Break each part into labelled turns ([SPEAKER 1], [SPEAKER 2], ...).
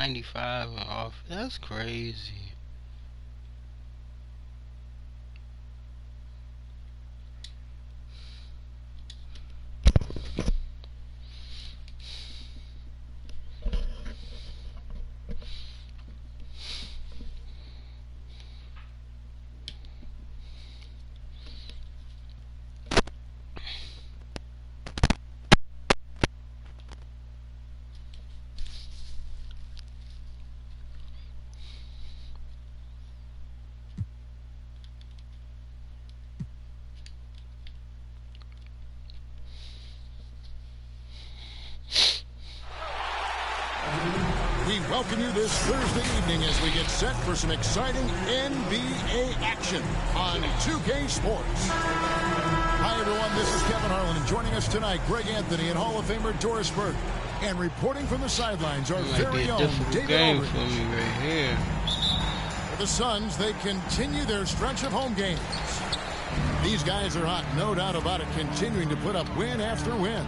[SPEAKER 1] 95 off. That's crazy.
[SPEAKER 2] We welcome you this Thursday evening as we get set for some exciting NBA action on 2K Sports. Hi, everyone. This is Kevin Harlan, and joining us tonight, Greg Anthony and Hall of Famer Doris Burke. And reporting from the sidelines, our very own David Aldridge.
[SPEAKER 1] For me right here.
[SPEAKER 2] For the Suns, they continue their stretch of home games. These guys are hot, no doubt about it, continuing to put up win after win.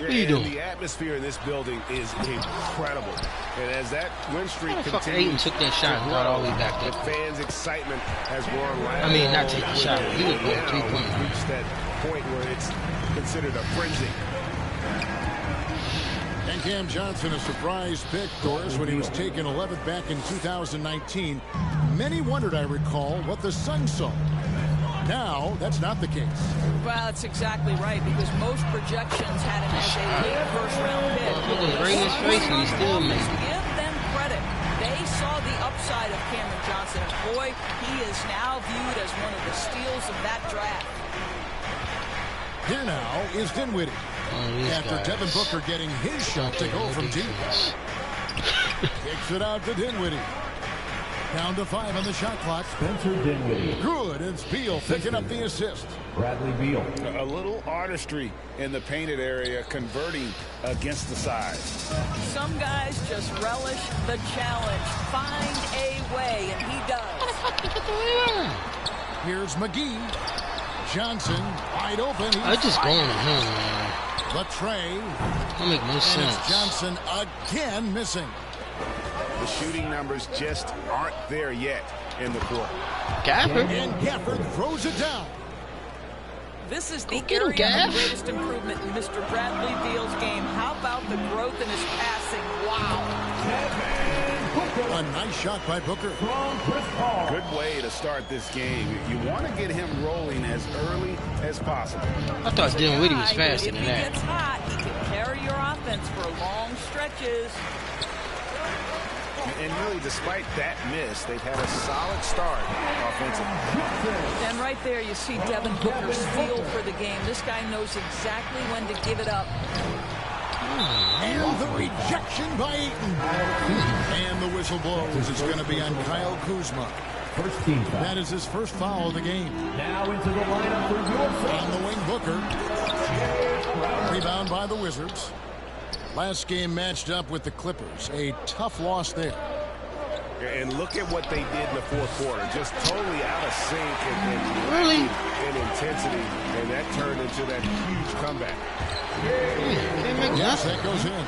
[SPEAKER 3] And the atmosphere in this building is incredible. And as that win streak
[SPEAKER 1] Ayton
[SPEAKER 3] continues,
[SPEAKER 1] took that shot and got all the way back
[SPEAKER 3] the
[SPEAKER 1] there.
[SPEAKER 3] fans' excitement has grown loud.
[SPEAKER 1] I mean, not take the shot. He was going 3 points.
[SPEAKER 3] We've reached that point where it's considered a frenzy.
[SPEAKER 2] And Cam Johnson, a surprise pick, Doris, when he was taken 11th back in 2019. Many wondered, I recall, what the Suns saw. Now, that's not the case.
[SPEAKER 4] Well, that's exactly right, because most projections had him as a late first-round pick.
[SPEAKER 1] Look at right in his face and he still made it.
[SPEAKER 4] Give them credit. They saw the upside of Cameron Johnson. And boy, he is now viewed as one of the steals of that draft.
[SPEAKER 2] Here now is Dinwiddie. After Devin Booker getting his shot to go from deep. Kicks it out to Dinwiddie. Down to 5 on the shot clock.
[SPEAKER 5] Spencer Dinwiddie.
[SPEAKER 2] Good. It's Beal picking up the assist.
[SPEAKER 5] Bradley Beal.
[SPEAKER 3] A little artistry in the painted area, converting against the size.
[SPEAKER 4] Some guys just relish the challenge. Find a way, and he does.
[SPEAKER 2] Here's McGee. Johnson wide open.
[SPEAKER 1] I just going to him, man.
[SPEAKER 2] Latrey.
[SPEAKER 1] That make no
[SPEAKER 2] And
[SPEAKER 1] sense.
[SPEAKER 2] it's Johnson again missing.
[SPEAKER 3] The shooting numbers just aren't there yet in the court.
[SPEAKER 1] Gafford?
[SPEAKER 2] And Gafford throws it down.
[SPEAKER 4] This is the
[SPEAKER 1] get him,
[SPEAKER 4] area
[SPEAKER 1] Gaff.
[SPEAKER 4] of greatest improvement in Mr. Bradley Beal's game. How about the growth in his passing? Wow.
[SPEAKER 2] A nice shot by Booker.
[SPEAKER 3] Good way to start this game. You want to get him rolling as early as possible.
[SPEAKER 1] I thought Dinwiddie was
[SPEAKER 4] If
[SPEAKER 1] faster than
[SPEAKER 4] he
[SPEAKER 1] that.
[SPEAKER 4] gets hot, he can carry your offense for long stretches.
[SPEAKER 3] And really, despite that miss, they've had a solid start offensively.
[SPEAKER 4] And right there, you see Devin Booker's feel for the game. This guy knows exactly when to give it up.
[SPEAKER 2] And the rejection by Ayton. And the whistle blows. It's going to be on Kyle Kuzma.
[SPEAKER 5] First team foul.
[SPEAKER 2] That is his first foul of the game.
[SPEAKER 5] Now into the lineup for your
[SPEAKER 2] On the wing, Booker. Rebound by the Wizards. Last game matched up with the Clippers. A tough loss there.
[SPEAKER 3] And look at what they did in the fourth quarter. Just totally out of sync and
[SPEAKER 1] Really?
[SPEAKER 3] in intensity. And that turned into that huge comeback.
[SPEAKER 1] Can't make
[SPEAKER 2] Yes,
[SPEAKER 1] nothing.
[SPEAKER 2] that goes in.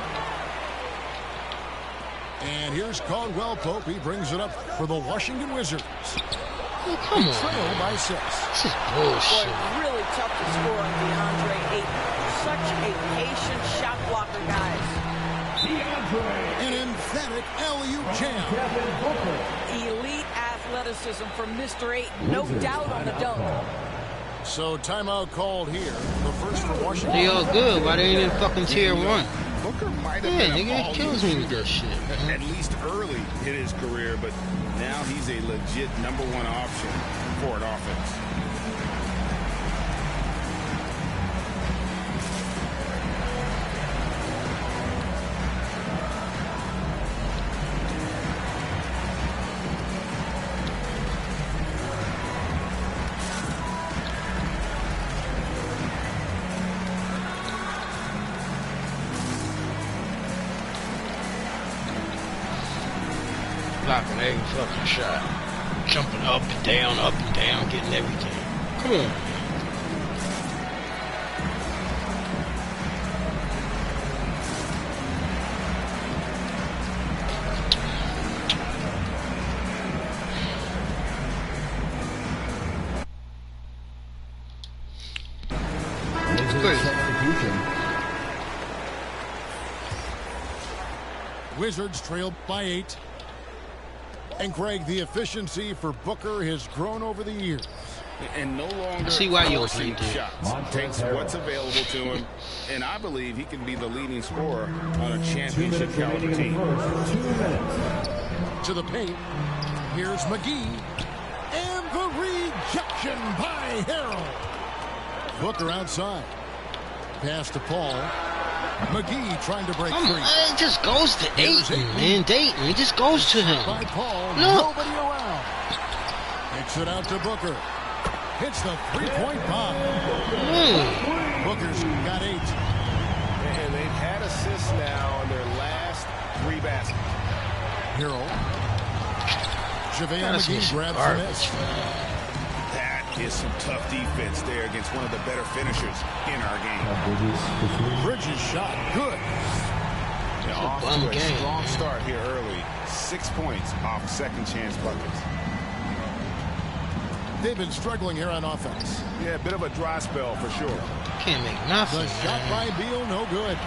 [SPEAKER 2] And here's Caldwell Pope. He brings it up for the Washington Wizards.
[SPEAKER 1] Oh, come on.
[SPEAKER 2] Trail by 6.
[SPEAKER 1] This is
[SPEAKER 4] Boy,
[SPEAKER 1] bullshit.
[SPEAKER 4] really tough to score on DeAndre Ayton. Such a patient shot blocker, guys.
[SPEAKER 2] An emphatic alley-oop jam.
[SPEAKER 4] Elite athleticism from Mr. Ayton. No doubt on the dunk.
[SPEAKER 2] So timeout called here. The first for Washington.
[SPEAKER 1] They all good. Why they ain't in fucking tier 1?
[SPEAKER 3] Booker might have
[SPEAKER 1] Yeah,
[SPEAKER 3] been a
[SPEAKER 1] nigga,
[SPEAKER 3] ball
[SPEAKER 1] it kills me with that shit, man.
[SPEAKER 3] at least early in his career, but now he's a legit number 1 option for an offense.
[SPEAKER 1] Blocking every fucking shot. Jumping up and down, getting everything. Come on.
[SPEAKER 2] Wizards trail by 8. And Greg, the efficiency for Booker has grown over the years.
[SPEAKER 3] And no longer
[SPEAKER 1] See why you
[SPEAKER 3] forcing
[SPEAKER 1] agree, dude.
[SPEAKER 3] shots. Takes what's available to him, and I believe he can be the leading scorer on a
[SPEAKER 5] 2
[SPEAKER 3] championship
[SPEAKER 5] minutes
[SPEAKER 3] caliber
[SPEAKER 5] remaining in
[SPEAKER 3] team.
[SPEAKER 5] the first. 2 minutes.
[SPEAKER 2] To the paint. Here's McGee. And the rejection by Harrell. Booker outside. Pass to Paul. McGee trying to break free.
[SPEAKER 1] It just goes to Dayton, man. Dayton, it just goes to him.
[SPEAKER 2] By Paul.
[SPEAKER 1] Look.
[SPEAKER 2] Nobody around. Kicks it out to Booker. Hits the three-point bomb. Booker's got 8.
[SPEAKER 3] And they've had assists now on their last 3 baskets.
[SPEAKER 2] Harrell. JaVale
[SPEAKER 1] That's
[SPEAKER 2] McGee
[SPEAKER 1] some
[SPEAKER 2] grabs the
[SPEAKER 1] garbage.
[SPEAKER 2] miss.
[SPEAKER 3] That is some tough defense there against one of the better finishers in our game.
[SPEAKER 2] Bridges shot. Good.
[SPEAKER 3] Yeah, off
[SPEAKER 1] bum
[SPEAKER 3] to a
[SPEAKER 1] game,
[SPEAKER 3] strong
[SPEAKER 1] man.
[SPEAKER 3] start here early. 6 points off second chance buckets.
[SPEAKER 2] They've been struggling here on offense.
[SPEAKER 3] Yeah, a bit of a dry spell for sure.
[SPEAKER 1] Can't make nothing,
[SPEAKER 2] The shot
[SPEAKER 1] man.
[SPEAKER 2] by Beal, no good.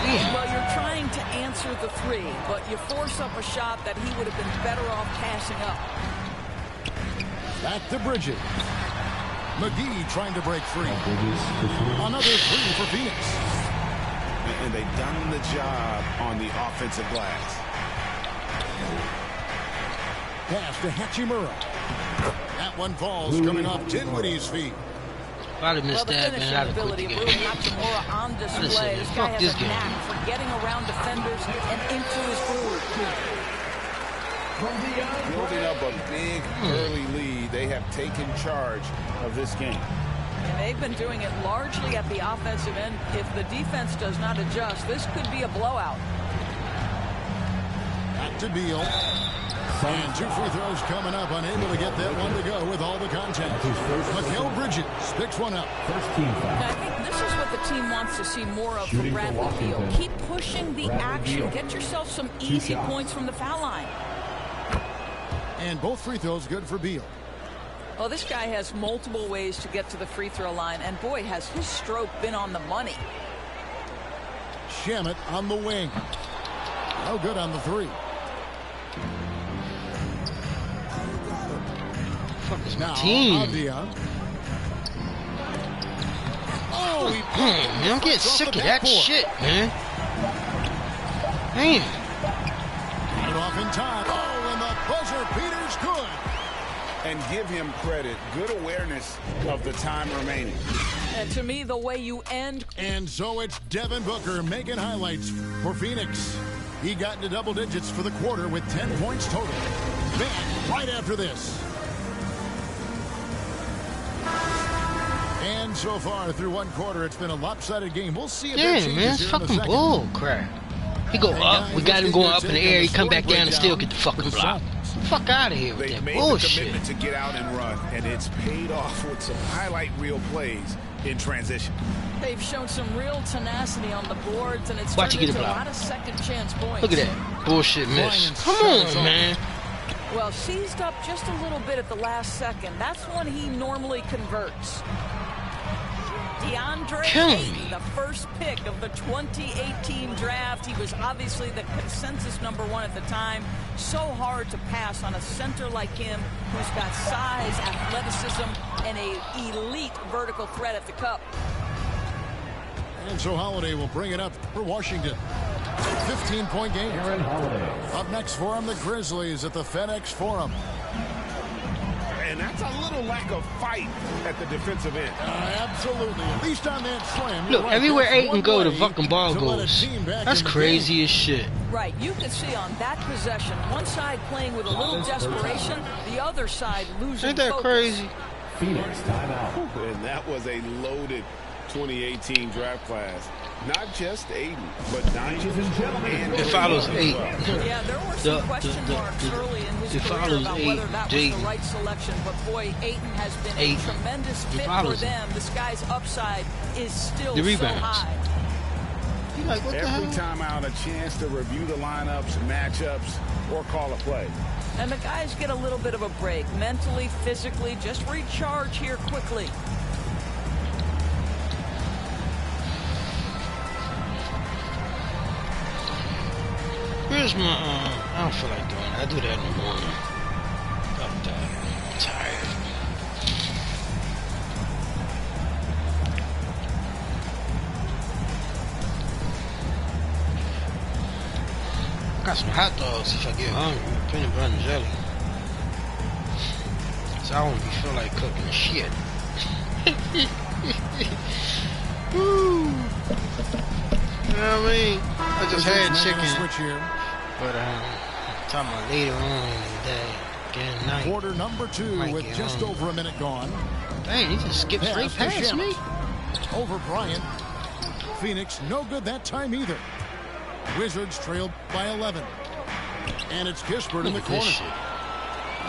[SPEAKER 1] Damn.
[SPEAKER 4] Well, you're trying to answer the 3, but you force up a shot that he would have been better off passing up.
[SPEAKER 2] Back to Bridges. McGee trying to break free. Another 3 for Phoenix.
[SPEAKER 3] And they've done the job on the offensive glass.
[SPEAKER 2] Pass to Hachimura. That one falls coming off Dinwiddie's feet.
[SPEAKER 1] If I'd have
[SPEAKER 4] Well,
[SPEAKER 1] missed
[SPEAKER 4] the
[SPEAKER 1] that, man,
[SPEAKER 4] finishing
[SPEAKER 1] I'd have quit
[SPEAKER 4] ability
[SPEAKER 1] the
[SPEAKER 4] of
[SPEAKER 1] game.
[SPEAKER 4] Rui Hachimura on
[SPEAKER 1] I'd have
[SPEAKER 4] display.
[SPEAKER 1] said,
[SPEAKER 4] This guy
[SPEAKER 1] fuck
[SPEAKER 4] has
[SPEAKER 1] this
[SPEAKER 4] a
[SPEAKER 1] game.
[SPEAKER 4] knack for getting around defenders and into his groove.
[SPEAKER 3] Building up a big early lead, they have taken charge of this game.
[SPEAKER 4] And they've been doing it largely at the offensive end. If the defense does not adjust, this could be a blowout.
[SPEAKER 2] Back to Beal. And 2 free throws coming up. Unable to get that one to go with all the contact. Mikal Bridges picks one up.
[SPEAKER 5] First team
[SPEAKER 4] And
[SPEAKER 5] foul.
[SPEAKER 4] I think this is what the team wants to see more of from
[SPEAKER 5] Shooting for
[SPEAKER 4] Bradley Beal.
[SPEAKER 5] Washington.
[SPEAKER 4] Keep pushing the
[SPEAKER 5] Bradley
[SPEAKER 4] action.
[SPEAKER 5] Beal.
[SPEAKER 4] Get yourself some
[SPEAKER 5] 2
[SPEAKER 4] easy
[SPEAKER 5] shots.
[SPEAKER 4] points from the foul line.
[SPEAKER 2] And both free throws good for Beal.
[SPEAKER 4] Well, this guy has multiple ways to get to the free throw line, and boy, has his stroke been on the money.
[SPEAKER 2] Shamet on the wing. No good on the 3.
[SPEAKER 1] Fuck is my
[SPEAKER 2] Now
[SPEAKER 1] team?
[SPEAKER 2] Avia. Oh, he
[SPEAKER 1] Man, I'm getting
[SPEAKER 2] off
[SPEAKER 1] sick
[SPEAKER 2] the
[SPEAKER 1] of that
[SPEAKER 2] backboard.
[SPEAKER 1] shit, man. Man.
[SPEAKER 2] Got it off in time. Oh, and the buzzer beater's good.
[SPEAKER 3] And give him credit. Good awareness of the time remaining.
[SPEAKER 4] And to me, the way you end
[SPEAKER 2] And so it's Devin Booker making highlights for Phoenix. He got into double digits for the quarter with 10 points total. Back right after this. And so far through one quarter, it's been a lopsided game. We'll see if that
[SPEAKER 1] Damn,
[SPEAKER 2] changes
[SPEAKER 1] man, it's
[SPEAKER 2] here in the
[SPEAKER 1] fucking
[SPEAKER 2] second.
[SPEAKER 1] bull crap. He go up, we got him going up in the air, he come back down and still get the fucking block. Fuck out of here with
[SPEAKER 3] They've
[SPEAKER 1] that
[SPEAKER 3] made the
[SPEAKER 1] bullshit.
[SPEAKER 3] commitment to get out and run, and it's paid off with some highlight reel plays in transition.
[SPEAKER 4] They've shown some real tenacity on the boards, and it's
[SPEAKER 1] Watch
[SPEAKER 4] turned
[SPEAKER 1] you get a
[SPEAKER 4] into a
[SPEAKER 1] block.
[SPEAKER 4] lot of second chance points.
[SPEAKER 1] Look at that bullshit miss. Come on, man.
[SPEAKER 4] Well, seized up just a little bit at the last second. That's when he normally converts. DeAndre
[SPEAKER 1] Kill
[SPEAKER 4] Ayton,
[SPEAKER 1] me.
[SPEAKER 4] the first pick of the 2018 draft. He was obviously the consensus #1 at the time. So hard to pass on a center like him who's got size, athleticism, and a elite vertical threat at the cup.
[SPEAKER 2] And so Holiday will bring it up for Washington. 15-point game.
[SPEAKER 5] Aaron Holiday.
[SPEAKER 2] Up next for him, the Grizzlies at the FedEx Forum.
[SPEAKER 3] And that's a little lack of fight at the defensive end.
[SPEAKER 2] Absolutely. At least on that slam.
[SPEAKER 1] Look,
[SPEAKER 2] You're right,
[SPEAKER 1] everywhere
[SPEAKER 2] that's
[SPEAKER 1] Ayton
[SPEAKER 2] one
[SPEAKER 1] go, the
[SPEAKER 2] way
[SPEAKER 1] fucking ball
[SPEAKER 2] to let a
[SPEAKER 1] goes.
[SPEAKER 2] team back
[SPEAKER 1] That's
[SPEAKER 2] in the
[SPEAKER 1] crazy as shit.
[SPEAKER 4] Right, you can see on that possession, one side playing with a little desperation, the other side losing
[SPEAKER 1] Ain't that
[SPEAKER 4] focus.
[SPEAKER 1] crazy?
[SPEAKER 5] Phoenix timeout.
[SPEAKER 3] And that was a loaded 2018 draft class. Not just Aiden, but Diamond.
[SPEAKER 1] It follows 8.
[SPEAKER 4] Yeah, there were some question marks early in his
[SPEAKER 1] it
[SPEAKER 4] career
[SPEAKER 1] follows
[SPEAKER 4] about
[SPEAKER 1] 8,
[SPEAKER 4] whether that was the
[SPEAKER 1] Dayton.
[SPEAKER 4] right selection. But boy, Ayton has been
[SPEAKER 1] 8.
[SPEAKER 4] a tremendous
[SPEAKER 1] It
[SPEAKER 4] fit for
[SPEAKER 1] follows
[SPEAKER 4] them. This guy's upside is still
[SPEAKER 1] The
[SPEAKER 4] so
[SPEAKER 1] rebounds.
[SPEAKER 4] high.
[SPEAKER 1] You like, what the
[SPEAKER 3] Every
[SPEAKER 1] hell?
[SPEAKER 3] time out, a chance to review the lineups, matchups, or call a play.
[SPEAKER 4] And the guys get a little bit of a break, mentally, physically, just recharge here quickly.
[SPEAKER 1] Where's my, I don't feel like doing that. I do that in the morning. Fuck that. I'm tired. Got some hot dogs if I get hungry. Peanut butter and jelly. So I won't feel like cooking shit. Woo! You know what I mean? I just had chicken. But talking about later on in the day, again night.
[SPEAKER 2] Quarter number 2 with just over a minute gone.
[SPEAKER 1] Dang, he just skipped straight past me.
[SPEAKER 2] Over Bryant. Phoenix no good that time either. Wizards trailed by 11. And it's Kispert in the corner.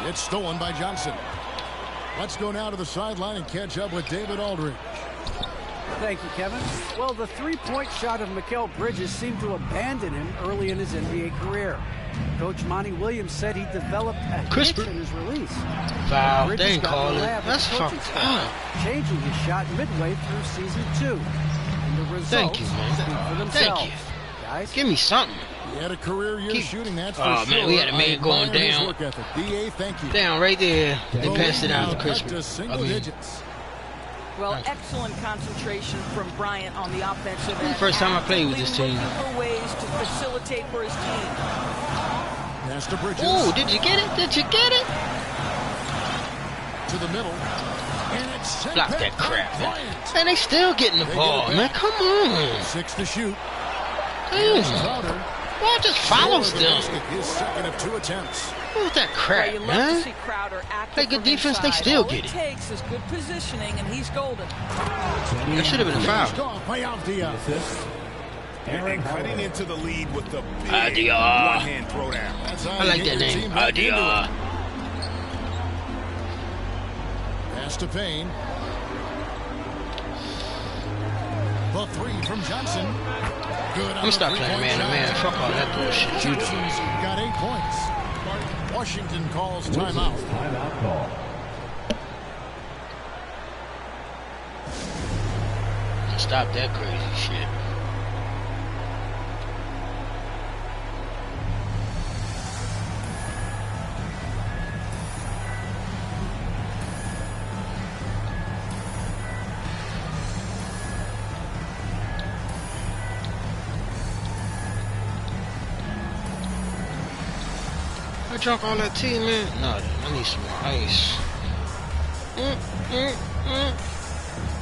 [SPEAKER 2] It's stolen by Johnson. Let's go now to the sideline and catch up with David Aldridge.
[SPEAKER 6] Thank you, Kevin. Well, the three-point shot of Mikal Bridges seemed to abandon him early in his NBA career. Coach Monty Williams said he developed a hitch in his release.
[SPEAKER 1] Foul. They didn't call it. That's fucking foul.
[SPEAKER 6] Changing his shot midway through season 2. And the results
[SPEAKER 1] Thank you, man. Thank you.
[SPEAKER 6] Guys,
[SPEAKER 1] give me something.
[SPEAKER 2] He had a career year shooting, that's for
[SPEAKER 1] sure.
[SPEAKER 2] Oh, man,
[SPEAKER 1] we had a man going down.
[SPEAKER 2] DA, thank you.
[SPEAKER 1] Down right there. They passed it out to Christmas.
[SPEAKER 2] Single digits.
[SPEAKER 4] Well, excellent concentration from Bryant on the offensive end.
[SPEAKER 1] First time I played with this team.
[SPEAKER 4] Looking for ways to facilitate for his team.
[SPEAKER 2] Pass to Bridges.
[SPEAKER 1] Oh, did you get it? Did you get it?
[SPEAKER 2] To the middle. And it's
[SPEAKER 1] block that crap, man. And they still getting the ball, man. Come on.
[SPEAKER 2] 6 to shoot.
[SPEAKER 1] Damn. Well, just follows them.
[SPEAKER 2] His second of 2 attempts.
[SPEAKER 1] What's that crap,
[SPEAKER 4] well,
[SPEAKER 1] man?
[SPEAKER 4] Play
[SPEAKER 1] good defense, they still get it.
[SPEAKER 4] All it takes is good positioning, and he's golden.
[SPEAKER 1] That should have been a foul.
[SPEAKER 3] And cutting into the lead with the big
[SPEAKER 1] Adia.
[SPEAKER 3] one-hand throwdown.
[SPEAKER 1] I like that name. Adia.
[SPEAKER 2] Pass to Payne. The 3 from Johnson. Good.
[SPEAKER 1] I'm gonna stop playing man-to-man. Fuck all that bullshit. You do.
[SPEAKER 2] Got 8 points. Washington calls timeout.
[SPEAKER 5] Timeout call.
[SPEAKER 1] Stop that crazy shit. I drunk all that tea, man. No, I need some more ice.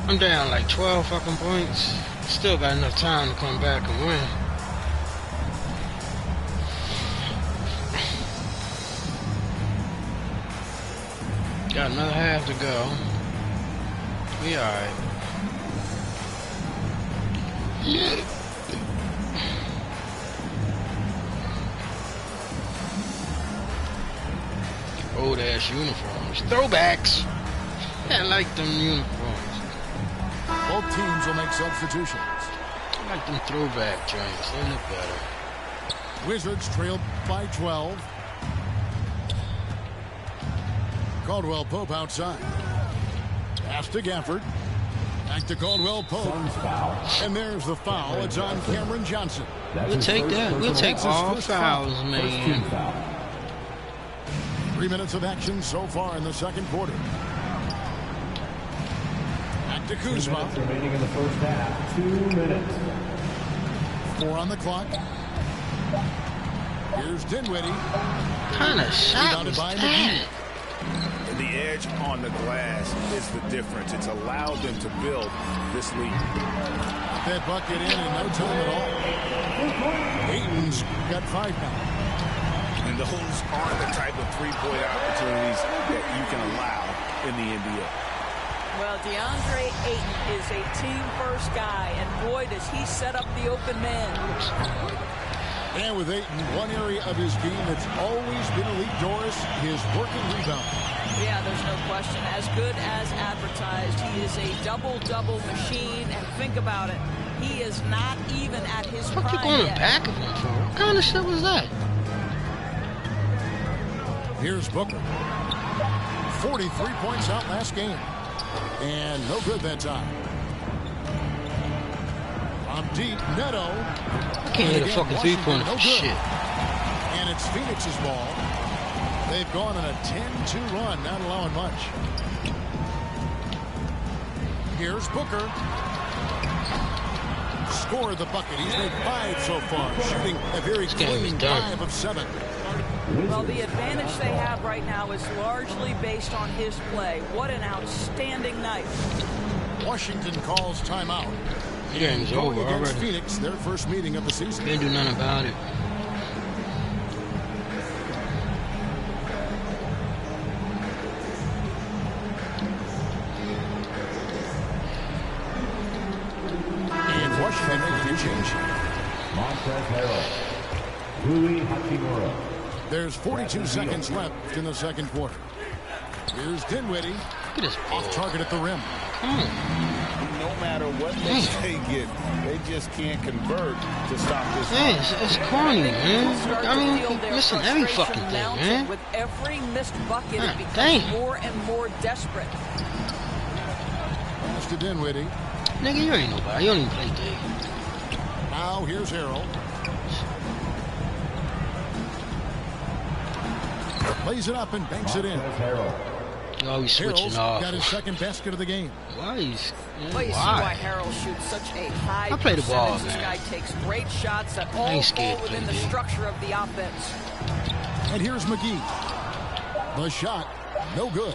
[SPEAKER 1] I'm down like 12 fucking points. Still got enough time to come back and win. Got another half to go. We alright. Old ass uniforms. Throwbacks. I like them uniforms.
[SPEAKER 2] Both teams will make substitutions.
[SPEAKER 1] I like them throwback joints. They look better.
[SPEAKER 2] Wizards trailed by 12. Caldwell Pope outside. Pass to Gafford. Back to Caldwell Pope. And there's the foul. It's on Cameron Johnson.
[SPEAKER 1] We'll take that. We'll take all fouls, man.
[SPEAKER 2] 3 minutes of action so far in the second quarter. Back to Kuzma.
[SPEAKER 5] 2 minutes remaining in the first half. 2 minutes.
[SPEAKER 2] 4 on the clock. Here's Dinwiddie.
[SPEAKER 1] Kind of shot was that?
[SPEAKER 3] And the edge on the glass is the difference. It's allowed them to build this lead.
[SPEAKER 2] That bucket in no time at all. Ayton's got 5 now.
[SPEAKER 3] And those aren't the type of three-point opportunities that you can allow in the NBA.
[SPEAKER 4] Well, DeAndre Ayton is a team-first guy, and boy, does he set up the open man.
[SPEAKER 2] And with Ayton, one area of his game that's always been elite, Doris, his work and rebound.
[SPEAKER 4] Yeah, there's no question. As good as advertised, he is a double-double machine, and think about it. He is not even at his prime yet.
[SPEAKER 1] What you going back of him for? What kind of shit was that?
[SPEAKER 2] Here's Booker. 43 points out last game. And no good that time. From deep, Neto.
[SPEAKER 1] I can't hit a fucking three-pointer for shit.
[SPEAKER 2] And it's Phoenix's ball. They've gone on a 10-2 run, not allowing much. Here's Booker. Scored the bucket. He's made 5 so far, shooting a very clean 5 of 7.
[SPEAKER 4] Well, the advantage they have right now is largely based on his play. What an outstanding night.
[SPEAKER 2] Washington calls timeout.
[SPEAKER 1] The game's over
[SPEAKER 2] Against
[SPEAKER 1] already.
[SPEAKER 2] Phoenix, their first meeting of the season.
[SPEAKER 1] Can't do nothing about it.
[SPEAKER 2] And Washington making a change.
[SPEAKER 5] Montrezl Harrell. Rui Hachimura.
[SPEAKER 2] There's 42 seconds left in the second quarter. Here's Dinwiddie.
[SPEAKER 1] Look at this ball.
[SPEAKER 2] Off target at the rim.
[SPEAKER 3] No matter what they get, they just can't convert to stop this.
[SPEAKER 1] Man, it's corny, man. I mean,
[SPEAKER 4] Their
[SPEAKER 1] missing every
[SPEAKER 4] frustration
[SPEAKER 1] fucking thing,
[SPEAKER 4] mounting.
[SPEAKER 1] man.
[SPEAKER 4] With every missed bucket,
[SPEAKER 1] God
[SPEAKER 4] it becomes
[SPEAKER 1] damn.
[SPEAKER 4] more and more desperate.
[SPEAKER 2] Pass to Dinwiddie.
[SPEAKER 1] Nigga, you ain't nobody. You don't even play D.
[SPEAKER 2] Now here's Harrell. Plays it up and banks it in.
[SPEAKER 5] Montrezl Harrell.
[SPEAKER 1] You always switching
[SPEAKER 2] Harrell's
[SPEAKER 1] off.
[SPEAKER 2] got his second basket of the game.
[SPEAKER 1] Why is...
[SPEAKER 4] Well, you see why Harrell shoots such a high
[SPEAKER 1] I play the ball,
[SPEAKER 4] percentage. This
[SPEAKER 1] man.
[SPEAKER 4] guy takes great shots that all
[SPEAKER 1] ain't scared
[SPEAKER 4] fall
[SPEAKER 1] to
[SPEAKER 4] within
[SPEAKER 1] play
[SPEAKER 4] the
[SPEAKER 1] D.
[SPEAKER 4] structure of the offense.
[SPEAKER 2] And here's McGee. The shot, no good.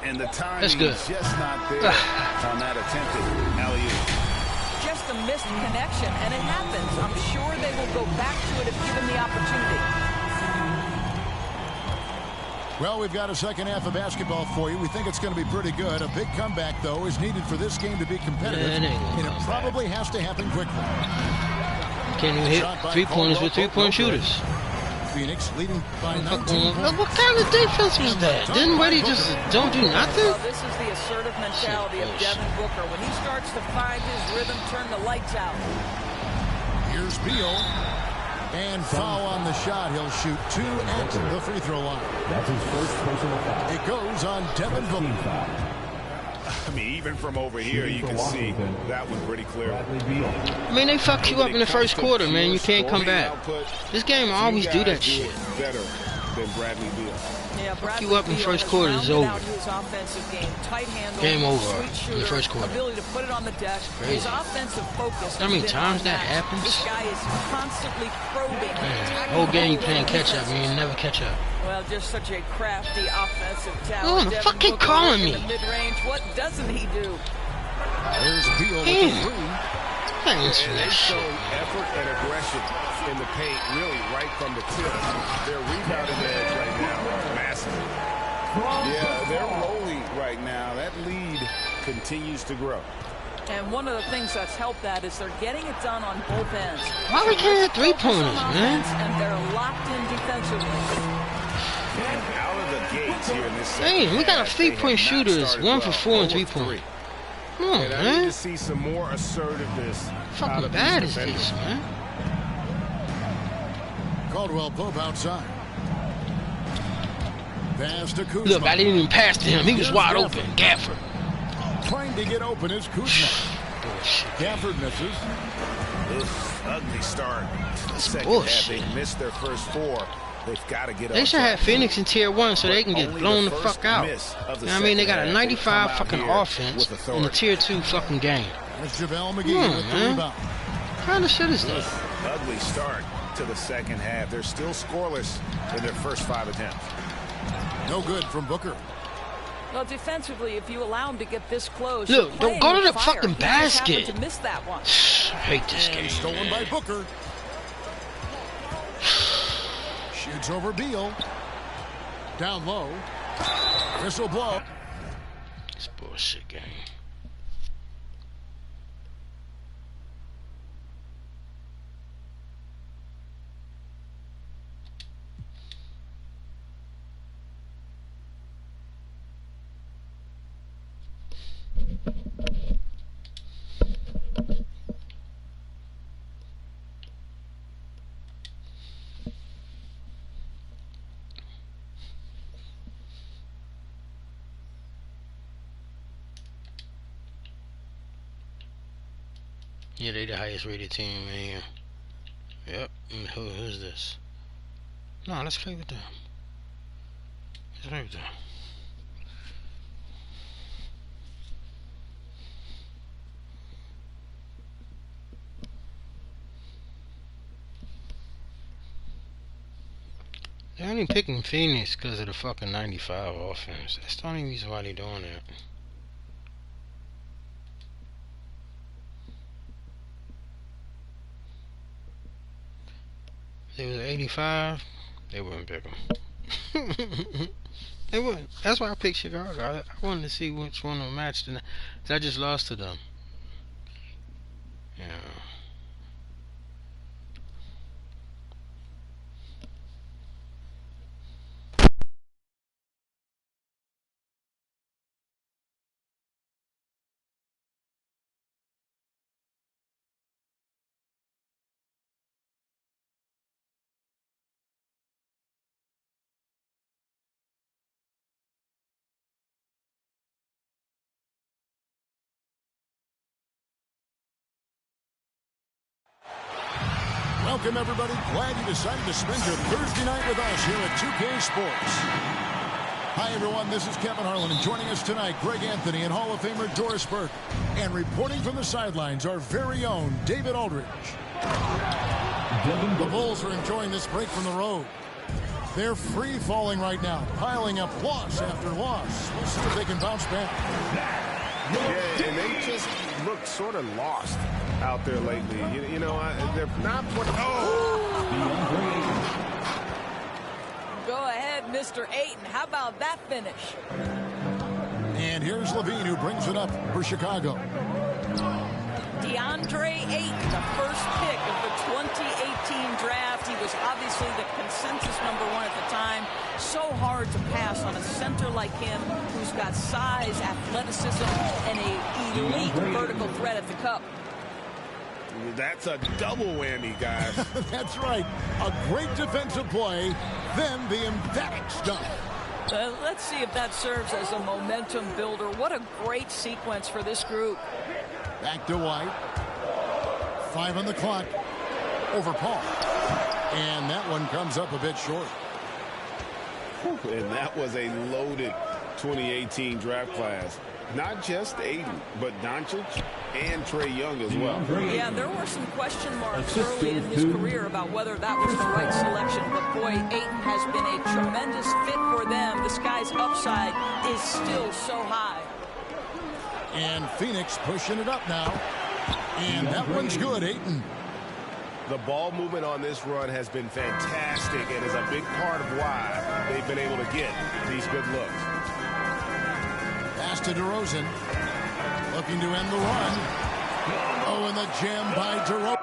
[SPEAKER 3] And the timing
[SPEAKER 1] That's good.
[SPEAKER 3] is just not there on that attempted alley-oop.
[SPEAKER 4] Just a missed connection, and it happens. I'm sure they will go back to it if given the opportunity.
[SPEAKER 2] Well, we've got a second half of basketball for you. We think it's going to be pretty good. A big comeback, though, is needed for this game to be competitive.
[SPEAKER 1] Yeah, it ain't gonna
[SPEAKER 2] and it
[SPEAKER 1] come
[SPEAKER 2] probably has to happen quickly.
[SPEAKER 1] Can't even hit three-pointers with three-point shooters.
[SPEAKER 2] Phoenix leading by 19
[SPEAKER 1] What
[SPEAKER 2] points.
[SPEAKER 1] kind of defense was that? Didn't Brady just don't do nothing?
[SPEAKER 4] Well, this is the assertive mentality of Devin Booker. When he starts to find his rhythm, turn the lights out.
[SPEAKER 2] Here's Beal. And foul on the shot. He'll shoot 2 at the free throw line.
[SPEAKER 5] That's his first personal foul.
[SPEAKER 2] It goes on Devin
[SPEAKER 5] Team
[SPEAKER 2] Booker.
[SPEAKER 5] foul.
[SPEAKER 3] I mean, even from over here, you can see that one pretty clear.
[SPEAKER 5] Bradley Beal.
[SPEAKER 1] I mean, they fuck you up in the first quarter, man. You can't come back. This game always do that shit.
[SPEAKER 3] Better than Bradley Beal.
[SPEAKER 4] Yeah, Bradley
[SPEAKER 1] you up in
[SPEAKER 4] Beal
[SPEAKER 1] first
[SPEAKER 4] has
[SPEAKER 1] quarter, it's
[SPEAKER 4] rounded
[SPEAKER 1] over.
[SPEAKER 4] out his offensive game. Tight handle,
[SPEAKER 1] Game over
[SPEAKER 4] sweet
[SPEAKER 1] in the
[SPEAKER 4] shooter,
[SPEAKER 1] first quarter.
[SPEAKER 4] ability to put it on the deck.
[SPEAKER 1] Crazy.
[SPEAKER 4] His offensive focus.
[SPEAKER 1] How many
[SPEAKER 4] has been
[SPEAKER 1] times that
[SPEAKER 4] unmatched.
[SPEAKER 1] happens?
[SPEAKER 4] This guy is constantly probing.
[SPEAKER 1] Man, whole game you playing catch up, and you never catch up.
[SPEAKER 4] Well, just such a crafty offensive
[SPEAKER 1] Oh,
[SPEAKER 4] talent.
[SPEAKER 1] the
[SPEAKER 4] Devin
[SPEAKER 1] fucking
[SPEAKER 4] Booker
[SPEAKER 1] calling
[SPEAKER 4] in
[SPEAKER 1] me.
[SPEAKER 4] the mid-range. What doesn't he do?
[SPEAKER 2] There's Beal with the
[SPEAKER 1] Damn.
[SPEAKER 2] three.
[SPEAKER 1] Thanks for
[SPEAKER 3] And
[SPEAKER 1] that
[SPEAKER 3] they
[SPEAKER 1] shit.
[SPEAKER 3] showed effort and aggression in the paint, really right from the tip. Their rebounding edge right now is massive. Yeah, they're rolling right now. That lead continues to grow.
[SPEAKER 4] And one of the things that's helped that is they're getting it done on both ends.
[SPEAKER 1] Why we can't hit
[SPEAKER 4] Focus on
[SPEAKER 1] three-pointers, man?
[SPEAKER 4] offense, and they're locked in defensively.
[SPEAKER 3] And out of the gates here in this second
[SPEAKER 1] Hey, we got a
[SPEAKER 3] half, they have
[SPEAKER 1] three-point
[SPEAKER 3] not
[SPEAKER 1] shooters,
[SPEAKER 3] started
[SPEAKER 1] 1 for
[SPEAKER 3] well.
[SPEAKER 1] 4 and
[SPEAKER 3] 0 of
[SPEAKER 1] 3-point.
[SPEAKER 3] 3.
[SPEAKER 1] Come on,
[SPEAKER 3] And I need
[SPEAKER 1] man.
[SPEAKER 3] to see some more assertiveness out
[SPEAKER 1] Fucking
[SPEAKER 3] of
[SPEAKER 1] bad
[SPEAKER 3] these
[SPEAKER 1] is
[SPEAKER 3] defenders.
[SPEAKER 1] this, man?
[SPEAKER 2] Caldwell Pope outside. Pass to Kuzma.
[SPEAKER 1] Look, I didn't even pass to him. He was wide open. Gafford.
[SPEAKER 2] Trying to get open is Kuzma. Gafford misses.
[SPEAKER 3] Ugh, ugly start. The second
[SPEAKER 1] bullshit.
[SPEAKER 3] half, they missed their first 4. They've got to get
[SPEAKER 1] They
[SPEAKER 3] up
[SPEAKER 1] should
[SPEAKER 3] top.
[SPEAKER 1] have Phoenix in tier 1 so they can get
[SPEAKER 3] Only
[SPEAKER 1] blown the
[SPEAKER 3] first
[SPEAKER 1] fuck out.
[SPEAKER 3] miss of the
[SPEAKER 1] You know what I mean? They got a
[SPEAKER 3] second half. They
[SPEAKER 1] 95
[SPEAKER 3] come out
[SPEAKER 1] fucking
[SPEAKER 3] here
[SPEAKER 1] offense
[SPEAKER 3] with
[SPEAKER 1] in the
[SPEAKER 3] authority.
[SPEAKER 1] tier 2 fucking game.
[SPEAKER 2] That's JaVale McGee
[SPEAKER 1] Come on,
[SPEAKER 2] with the
[SPEAKER 1] man.
[SPEAKER 2] rebound.
[SPEAKER 1] What kind of shit is that?
[SPEAKER 3] Ugly start to the second half. They're still scoreless in their first 5 attempts.
[SPEAKER 2] No good from Booker.
[SPEAKER 4] Well, defensively, if you allow him to get this close,
[SPEAKER 1] Look,
[SPEAKER 4] you're
[SPEAKER 1] don't
[SPEAKER 4] playing
[SPEAKER 1] go to
[SPEAKER 4] with
[SPEAKER 1] the
[SPEAKER 4] fire.
[SPEAKER 1] fucking
[SPEAKER 4] He just happened
[SPEAKER 1] basket.
[SPEAKER 4] to miss that one.
[SPEAKER 1] I hate this
[SPEAKER 2] And
[SPEAKER 1] game,
[SPEAKER 2] stolen by
[SPEAKER 1] man.
[SPEAKER 2] Booker. Shoots over Beal. Down low. Whistle blow.
[SPEAKER 1] It's bullshit game. Yeah, they the highest rated team in here. Yep. And who's this? No, let's play with them. Let's play with them. They're only picking Phoenix because of the fucking 95 offense. That's the only reason why they're doing that. If it was 85, they wouldn't pick them. They wouldn't. That's why I picked Chicago. I wanted to see which one will match. I just lost to them. Yeah.
[SPEAKER 2] Welcome, everybody. Glad you decided to spend your Thursday night with us here at 2K Sports. Hi, everyone. This is Kevin Harlan, and joining us tonight, Greg Anthony and Hall of Famer Doris Burke. And reporting from the sidelines, our very own David Aldridge. The Bulls are enjoying this break from the road. They're free-falling right now, piling up loss after loss. We'll see if they can bounce back.
[SPEAKER 3] Yeah, and they just look sort of lost out there lately. You know, they're not putting...
[SPEAKER 4] Go ahead, Mr. Ayton. How about that finish?
[SPEAKER 2] And here's Levine, who brings it up for Chicago.
[SPEAKER 4] DeAndre Ayton, the first pick of the 2018 draft. He was obviously the consensus #1 at the time. So hard to pass on a center like him who's got size, athleticism, and an elite vertical threat at the cup.
[SPEAKER 3] That's a double whammy, guys.
[SPEAKER 2] That's right. A great defensive play, then the emphatic stuff.
[SPEAKER 4] Let's see if that serves as a momentum builder. What a great sequence for this group.
[SPEAKER 2] Back to White. 5 on the clock. Over Paul. And that one comes up a bit short.
[SPEAKER 3] And that was a loaded 2018 draft class. Not just Ayton, but Doncic and Trae Young as well.
[SPEAKER 4] Yeah, there were some question marks early in his career about whether that was the right selection. But boy, Ayton has been a tremendous fit for them. This guy's upside is still so high.
[SPEAKER 2] And Phoenix pushing it up now. And that one's good, Ayton.
[SPEAKER 3] The ball movement on this run has been fantastic and is a big part of why they've been able to get these good looks.
[SPEAKER 2] Pass to DeRozan. Looking to end the run. Oh, and the jam by DeRozan.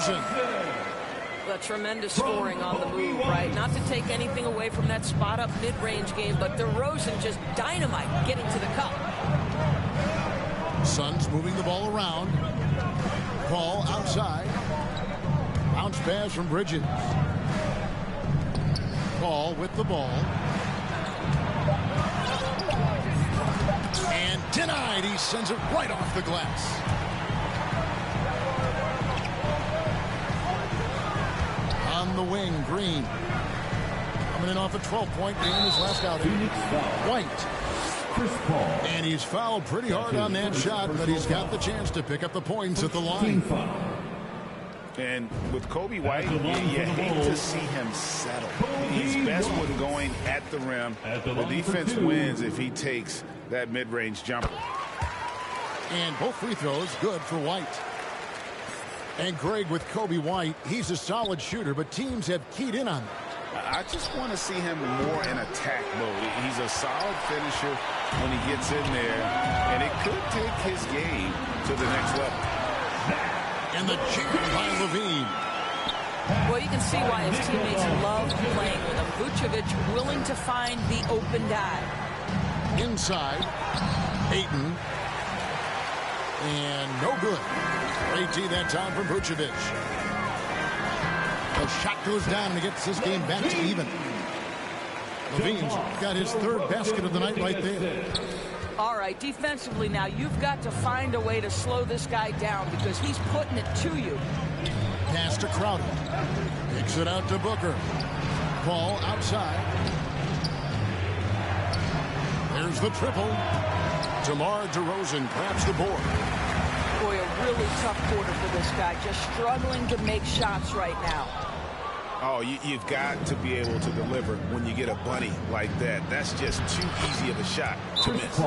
[SPEAKER 2] DeRozan.
[SPEAKER 4] A tremendous scoring on the move, right? Not to take anything away from that spot-up mid-range game, but DeRozan just dynamite getting to the cup.
[SPEAKER 2] Suns moving the ball around. Paul outside. Bounce pass from Bridges. Paul with the ball. And denied. He sends it right off the glass. On the wing, Green. Coming in off a 12-point game his last outing. White.
[SPEAKER 5] Chris Paul.
[SPEAKER 2] And he's fouled pretty hard on that shot, but he's got the chance to pick up the points at the line.
[SPEAKER 3] And with Coby White, you hate to see him settle. He's best when going at the rim. The defense wins if he takes that mid-range jumper.
[SPEAKER 2] And both free throws good for White. And Greg, with Coby White, he's a solid shooter, but teams have keyed in on him.
[SPEAKER 3] I just want to see him more in attack mode. He's a solid finisher when he gets in there, and it could take his game to the next level.
[SPEAKER 2] And the jam by Levine.
[SPEAKER 4] Well, you can see why his teammates love playing with him. Vucevic willing to find the open guy.
[SPEAKER 2] Inside, Ayton. And no good. Great D that time from Vucevic. The shot goes down and he gets this game back to even. Levine's got his third basket of the night right there.
[SPEAKER 4] All right, defensively now, you've got to find a way to slow this guy down because he's putting it to you.
[SPEAKER 2] Pass to Crowder. Kicks it out to Booker. Ball outside. There's the triple. DeMar DeRozan grabs the board.
[SPEAKER 4] Boy, a really tough quarter for this guy. Just struggling to make shots right now.
[SPEAKER 3] Oh, you've got to be able to deliver when you get a bunny like that. That's just too easy of a shot to miss.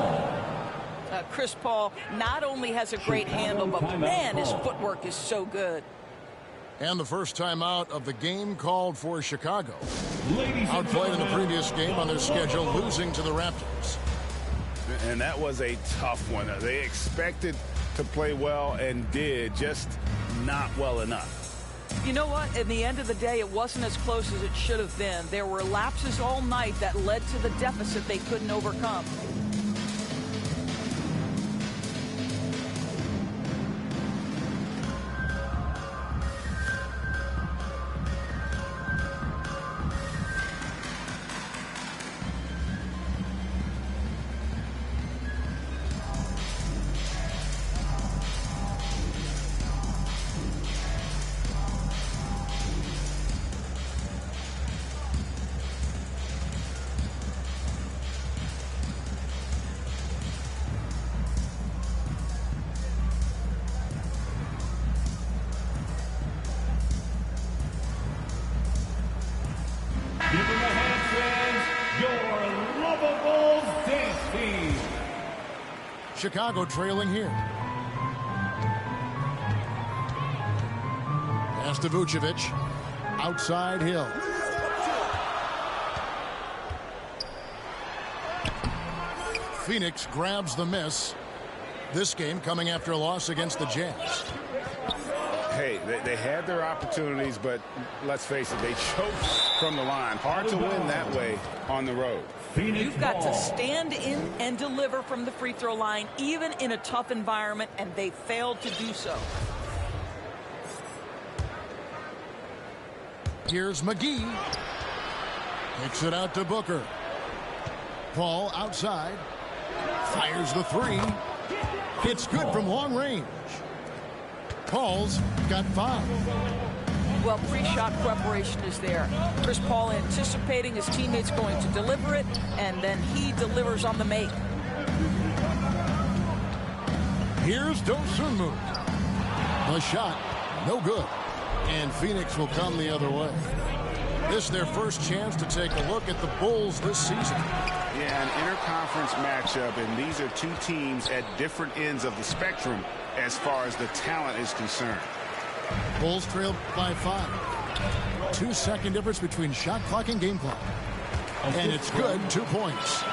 [SPEAKER 4] Chris Paul not only has a great handle, but man, his footwork is so good.
[SPEAKER 2] And the first timeout of the game called for Chicago. Outplayed in the previous game on their schedule, losing to the Raptors.
[SPEAKER 3] And that was a tough one. They expected to play well and did, just not well enough.
[SPEAKER 4] You know what? In the end of the day, it wasn't as close as it should have been. There were lapses all night that led to the deficit they couldn't overcome.
[SPEAKER 2] Chicago trailing here. Pass to Vucevic. Outside Hill. Phoenix grabs the miss. This game coming after a loss against the Jazz.
[SPEAKER 3] Hey, they had their opportunities, but let's face it, they choked from the line. Hard to win that way on the road.
[SPEAKER 4] You've got to stand in and deliver from the free throw line, even in a tough environment, and they failed to do so.
[SPEAKER 2] Here's McGee. Kicks it out to Booker. Paul outside. Fires the three. It's good from long range. Paul's got 5.
[SPEAKER 4] Well, pre-shot preparation is there. Chris Paul anticipating his teammates going to deliver it, and then he delivers on the make.
[SPEAKER 2] Here's Dosunmu. The shot, no good. And Phoenix will come the other way. This is their first chance to take a look at the Bulls this season.
[SPEAKER 3] Yeah, an interconference matchup, and these are two teams at different ends of the spectrum as far as the talent is concerned.
[SPEAKER 2] Bulls trailed by 5. 2-second difference between shot clock and game clock. And it's good, 2 points.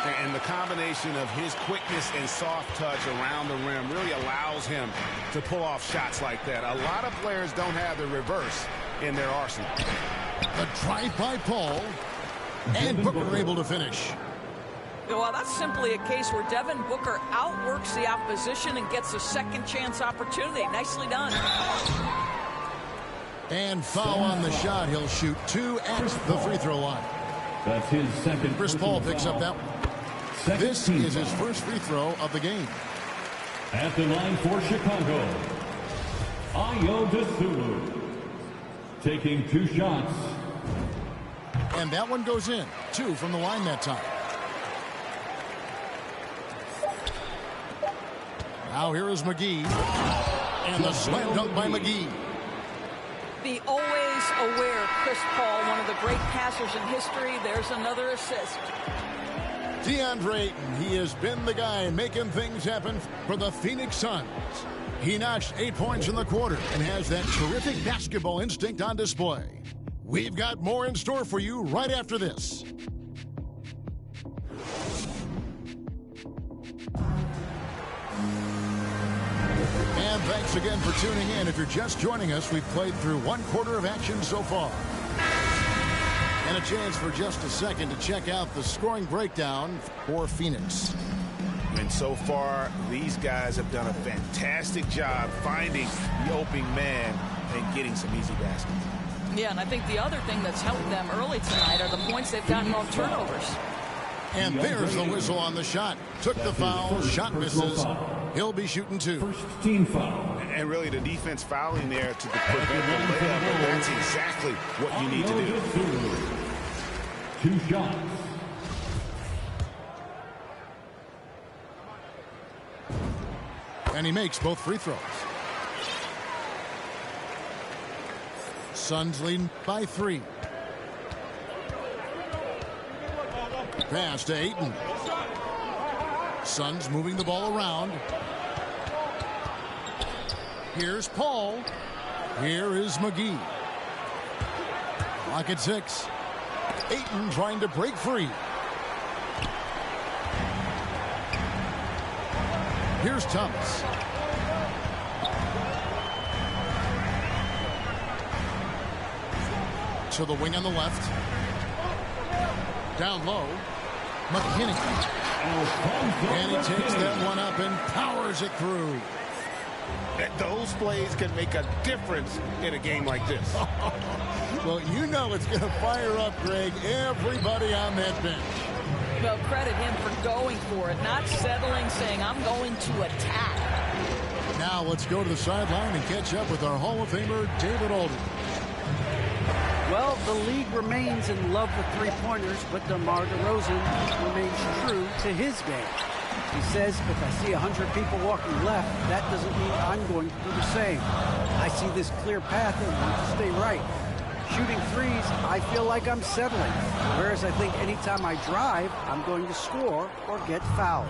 [SPEAKER 3] And the combination of his quickness and soft touch around the rim really allows him to pull off shots like that. A lot of players don't have the reverse in their arsenal.
[SPEAKER 2] The drive by Paul. And Booker able to finish.
[SPEAKER 4] Well, that's simply a case where Devin Booker outworks the opposition and gets a second chance opportunity. Nicely done.
[SPEAKER 2] And foul on the shot. He'll shoot 2 at the free throw line.
[SPEAKER 5] That's his second.
[SPEAKER 2] Chris Paul picks up that one. This is his first free throw of the game.
[SPEAKER 5] At the line for Chicago, Ayo Dosunmu. Taking 2 shots.
[SPEAKER 2] And that one goes in. 2 from the line that time. Now here is McGee. And the slam dunk by McGee.
[SPEAKER 4] The always aware Chris Paul, one of the great passers in history. There's another assist.
[SPEAKER 2] DeAndre Ayton, he has been the guy making things happen for the Phoenix Suns. He notched 8 points in the quarter and has that terrific basketball instinct on display. We've got more in store for you right after this. And thanks again for tuning in. If you're just joining us, we've played through 1 quarter of action so far. And a chance for just a second to check out the scoring breakdown for Phoenix.
[SPEAKER 3] And so far, these guys have done a fantastic job finding the opening man and getting some easy baskets.
[SPEAKER 4] Yeah, and I think the other thing that's helped them early tonight are the points they've gotten on turnovers.
[SPEAKER 2] And there's the whistle on the shot. Took the foul, shot misses. He'll be shooting 2.
[SPEAKER 5] First team foul.
[SPEAKER 3] And really the defense fouling there to prevent the layup, but that's exactly what you need to do.
[SPEAKER 5] 2 shots.
[SPEAKER 2] And he makes both free throws. Suns leading by 3. Pass to Ayton. Suns moving the ball around. Here's Paul. Here is McGee. Clock at 6. Ayton trying to break free. Here's Thomas. To the wing on the left. Down low. McKinney. And he takes that one up and powers it through.
[SPEAKER 3] Those plays can make a difference in a game like this.
[SPEAKER 2] Well, you know it's going to fire up, Greg, everybody on that bench.
[SPEAKER 4] Well, credit him for going for it, not settling, saying, I'm going to attack.
[SPEAKER 2] Now let's go to the sideline and catch up with our Hall of Famer, David Aldridge.
[SPEAKER 6] Well, the league remains in love with three-pointers, but DeMar DeRozan remains true to his game. He says, if I see 100 people walking left, that doesn't mean I'm going to do the same. I see this clear path and want to stay right. Shooting threes, I feel like I'm settling. Whereas I think anytime I drive, I'm going to score or get fouled.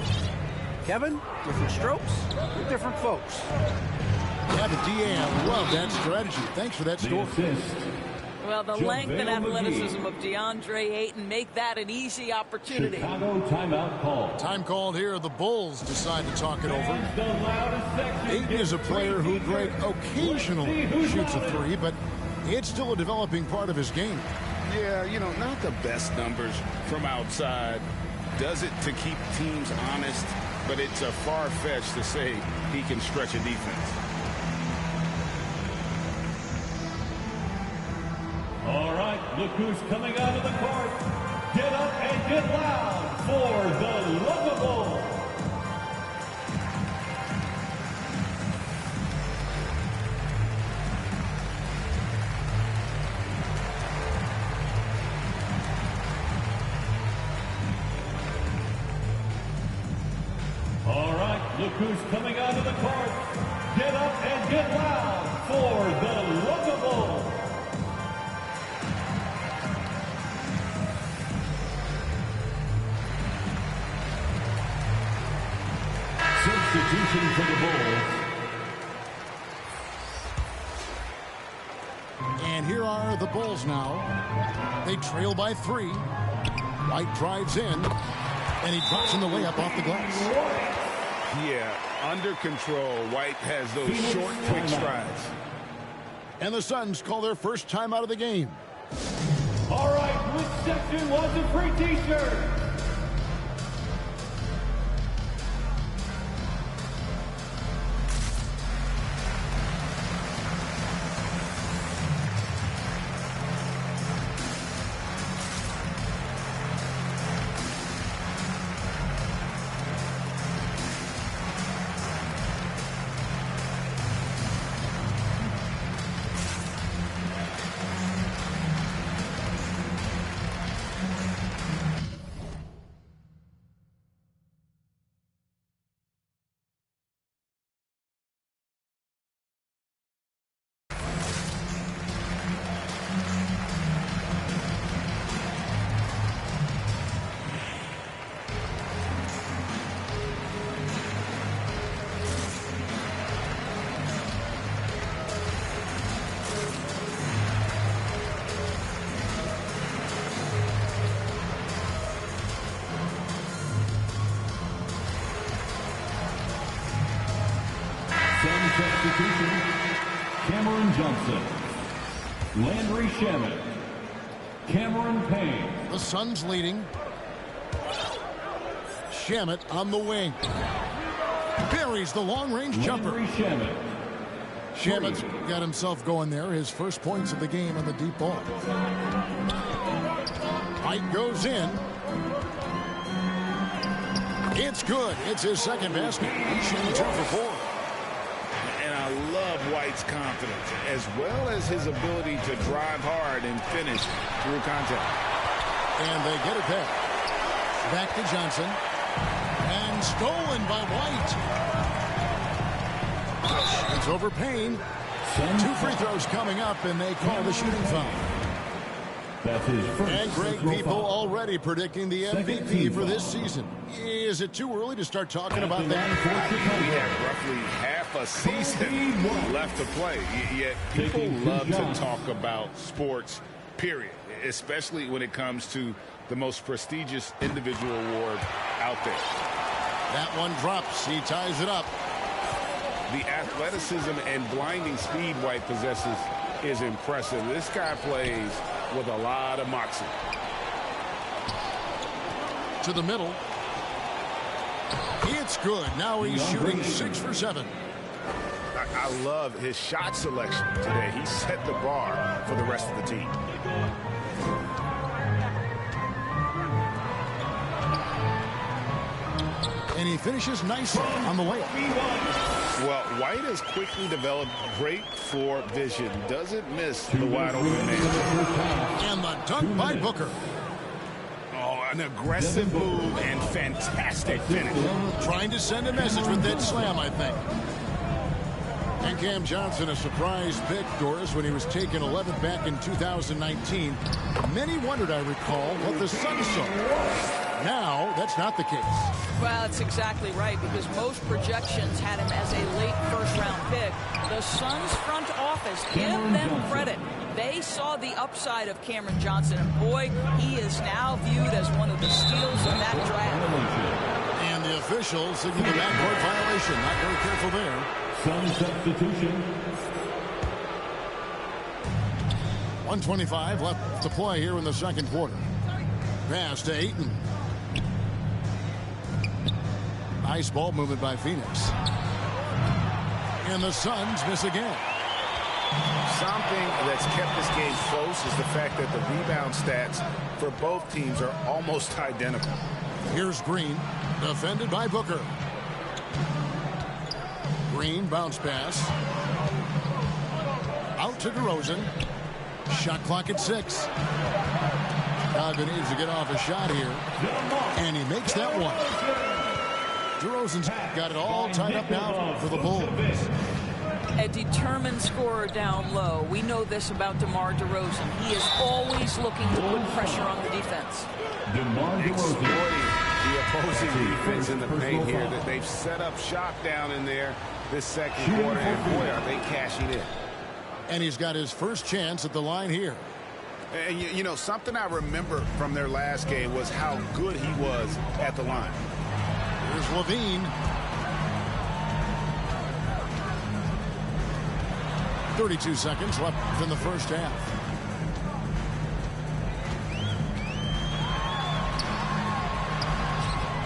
[SPEAKER 6] Kevin, different strokes for different folks.
[SPEAKER 2] Yeah, the DA, I love that strategy. Thanks for that story.
[SPEAKER 4] Well, the length and athleticism of DeAndre Ayton make that an easy opportunity.
[SPEAKER 5] Chicago timeout call.
[SPEAKER 2] Time called here. The Bulls decide to talk it over. Ayton is a player who, Greg, occasionally shoots a three, but it's still a developing part of his game.
[SPEAKER 3] Yeah, you know, not the best numbers from outside. Does it to keep teams honest, but it's a far-fetched to say he can stretch a defense.
[SPEAKER 5] All right, look who's coming out of the court. Get up and get loud for the Lovable. All right, look who's coming out of the court. Get up and get loud for the Lovable. Substitution for the Bulls.
[SPEAKER 2] And here are the Bulls now. They trail by 3. White drives in. And he drops in the layup off the glass.
[SPEAKER 3] Yeah, under control. White has those short, quick strides.
[SPEAKER 2] And the Suns call their first time out of the game.
[SPEAKER 5] All right, which section wants a free t-shirt? Substitution, Cameron Johnson, Landry Shamet, Cameron Payne.
[SPEAKER 2] The Suns leading. Shamet on the wing. Buries the long-range jumper.
[SPEAKER 5] Landry Shamet.
[SPEAKER 2] Shamet's got himself going there. His first points of the game on the deep ball. White goes in. It's good. It's his second basket. Shamet's 2 for 4.
[SPEAKER 3] I love White's confidence, as well as his ability to drive hard and finish through contact.
[SPEAKER 2] And they get it back. Back to Johnson. And stolen by White. It's over Payne. 2 free throws coming up, and they call the shooting foul.
[SPEAKER 5] That's his first.
[SPEAKER 2] And great people already predicting the MVP for this season. Is it too early to start talking about that?
[SPEAKER 3] We have roughly half a season left to play, yet people love to talk about sports, period, especially when it comes to the most prestigious individual award out there.
[SPEAKER 2] That one drops. He ties it up.
[SPEAKER 3] The athleticism and blinding speed White possesses is impressive. This guy plays with a lot of moxie.
[SPEAKER 2] To the middle. It's good. Now he's shooting 6 for 7.
[SPEAKER 3] I love his shot selection today. He set the bar for the rest of the team.
[SPEAKER 2] And he finishes nicely on the layup.
[SPEAKER 3] Well, White has quickly developed great floor vision. Doesn't miss the wide open man.
[SPEAKER 2] And the dunk by Booker.
[SPEAKER 3] Oh, an aggressive move and fantastic finish.
[SPEAKER 2] Trying to send a message with that slam, I think. And Cam Johnson, a surprise pick, Doris, when he was taken 11th back in 2019. Many wondered, I recall, what the Suns saw. Now, that's not the case.
[SPEAKER 4] Well, that's exactly right, because most projections had him as a late first-round pick. The Suns front office, give them credit. They saw the upside of Cameron Johnson, and boy, he is now viewed as one of the steals of that draft.
[SPEAKER 2] And the officials signal the backcourt violation. Not very careful there.
[SPEAKER 5] Sun substitution.
[SPEAKER 2] 1:25 left to play here in the second quarter. Pass to Ayton. Nice ball movement by Phoenix. And the Suns miss again.
[SPEAKER 3] Something that's kept this game close is the fact that the rebound stats for both teams are almost identical.
[SPEAKER 2] Here's Green, defended by Booker. Green, bounce pass. Out to DeRozan. Shot clock at 6. Chicago needs to get off a shot here. And he makes that one. DeRozan's got it all tied up now for the Bulls.
[SPEAKER 4] A determined scorer down low. We know this about DeMar DeRozan. He is always looking to put pressure on the defense.
[SPEAKER 5] DeMar DeRozan.
[SPEAKER 3] The opposing defense in the paint here. That they've set up shop down in there this second quarter, and boy, are they cashing in.
[SPEAKER 2] And he's got his first chance at the line here.
[SPEAKER 3] And, you know, something I remember from their last game was how good he was at the line.
[SPEAKER 2] Here's Levine. 32 seconds left in the first half.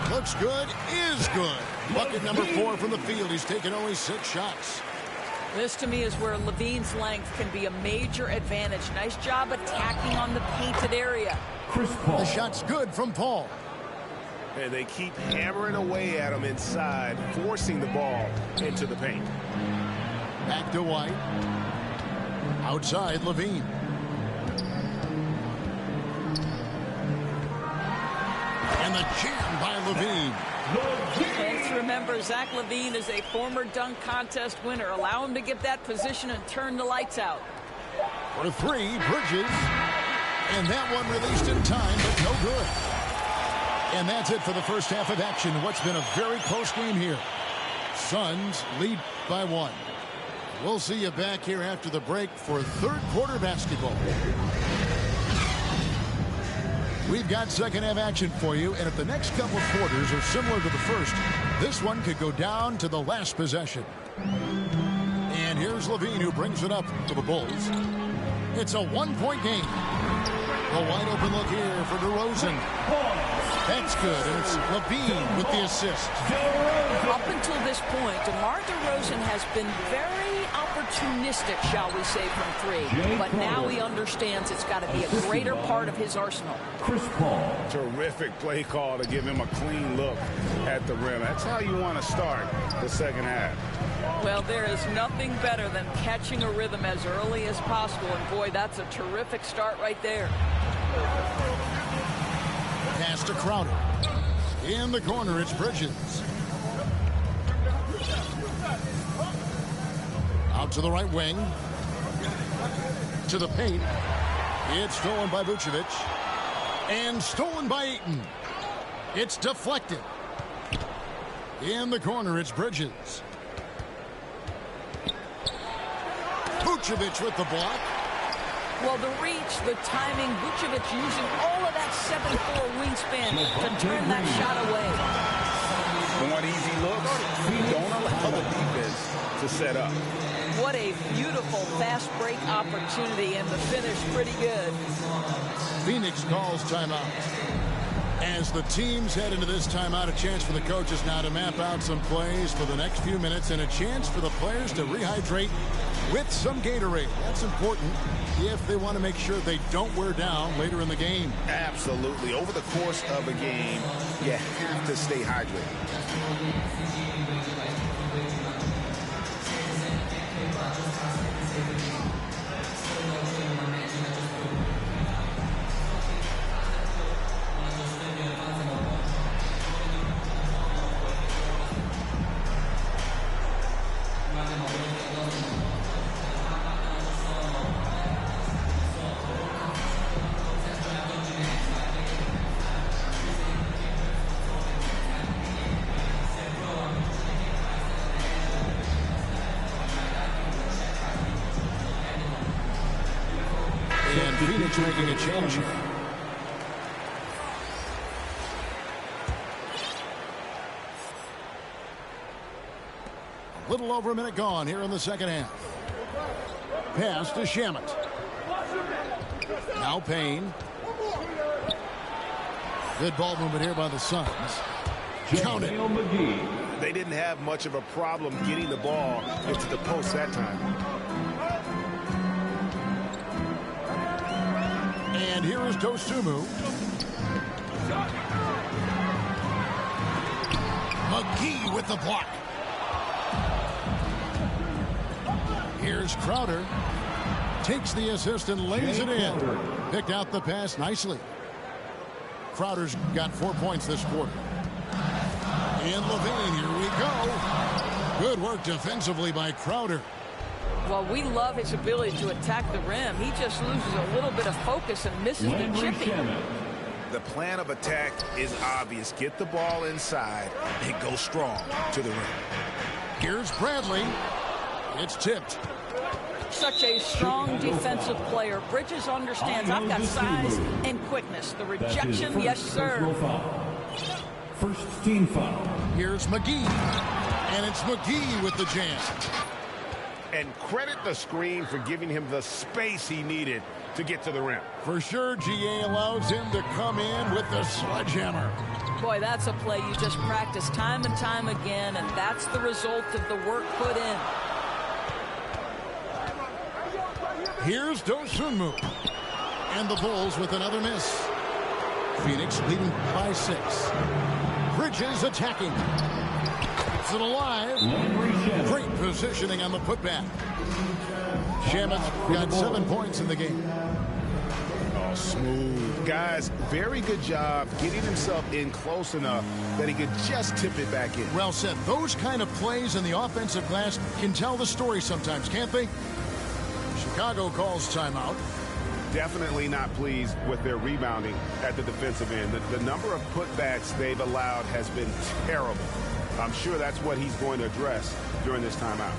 [SPEAKER 2] Looks good, is good. Bucket number 4 from the field. He's taken only 6 shots.
[SPEAKER 4] This, to me, is where Levine's length can be a major advantage. Nice job attacking on the painted area.
[SPEAKER 5] Chris Paul.
[SPEAKER 2] The shot's good from Paul.
[SPEAKER 3] And they keep hammering away at him inside, forcing the ball into the paint.
[SPEAKER 2] Back to White. Outside, Levine. And the jam by Levine.
[SPEAKER 4] Let's remember, Zach LaVine is a former dunk contest winner. Allow him to get that position and turn the lights out.
[SPEAKER 2] For 3, Bridges. And that one released in time, but no good. And that's it for the first half of action. What's been a very close game here. Suns lead by 1. We'll see you back here after the break for third quarter basketball. We've got second half action for you, and if the next couple of quarters are similar to the first, this one could go down to the last possession. And here's Levine, who brings it up to the Bulls. It's a 1-point game. A wide open look here for DeRozan. That's good, and it's Levine with the assist.
[SPEAKER 4] Up until this point, DeMar DeRozan has been very opportunistic, shall we say, from 3. But now he understands it's got to be a greater part of his arsenal.
[SPEAKER 5] Chris Paul.
[SPEAKER 3] Terrific play call to give him a clean look at the rim. That's how you want to start the second half.
[SPEAKER 4] Well, there is nothing better than catching a rhythm as early as possible. And, boy, that's a terrific start right there.
[SPEAKER 2] Pass to Crowder. In the corner, it's Bridges. Out to the right wing. To the paint. It's stolen by Vucevic. And stolen by Ayton. It's deflected. In the corner, it's Bridges. Vucevic with the block.
[SPEAKER 4] Well, the reach, the timing, Vucevic using all of that 7'4" wingspan to turn that shot away.
[SPEAKER 3] Want easy looks? Don't allow the defense to set up.
[SPEAKER 4] What a beautiful fast break opportunity, and the finish pretty good.
[SPEAKER 2] Phoenix calls timeout. As the teams head into this timeout, a chance for the coaches now to map out some plays for the next few minutes and a chance for the players to rehydrate with some Gatorade. That's important if they want to make sure they don't wear down later in the game.
[SPEAKER 3] Absolutely. Over the course of a game, you have to stay hydrated.
[SPEAKER 2] Phoenix making a change. A little over a minute gone here in the second half. Pass to Shamet. Now Payne. Good ball movement here by the Suns. Count it.
[SPEAKER 3] They didn't have much of a problem getting the ball into the post that time.
[SPEAKER 2] And here is Dosunmu. McGee with the block. Here's Crowder. Takes the assist and lays it in. Picked out the pass nicely. Crowder's got 4 points this quarter. And Levine, here we go. Good work defensively by Crowder.
[SPEAKER 4] Well, we love his ability to attack the rim. He just loses a little bit of focus and misses the chipping.
[SPEAKER 3] The plan of attack is obvious. Get the ball inside and go strong to the rim.
[SPEAKER 2] Here's Bradley. It's tipped.
[SPEAKER 4] such a strong defensive player. Bridges understands I've got size and quickness. The rejection, yes, sir.
[SPEAKER 5] First team foul.
[SPEAKER 2] Here's McGee. And it's McGee with the jam.
[SPEAKER 3] And credit the screen for giving him the space he needed to get to the rim.
[SPEAKER 2] For sure, GA allows him to come in with the sledgehammer.
[SPEAKER 4] Boy, that's a play you just practice time and time again, and that's the result of the work put in.
[SPEAKER 2] Here's Dosunmu. And the Bulls with another miss. Phoenix leading by 6. Bridges attacking. Keeps it alive. Great positioning on the putback. Shamet's got 7 points in the game.
[SPEAKER 3] Oh, smooth. Guys, very good job getting himself in close enough that he could just tip it back in.
[SPEAKER 2] Well said. Those kind of plays in the offensive glass can tell the story sometimes, can't they? Chicago calls timeout.
[SPEAKER 3] Definitely not pleased with their rebounding at the defensive end. The number of putbacks they've allowed has been terrible. I'm sure that's what he's going to address during this timeout.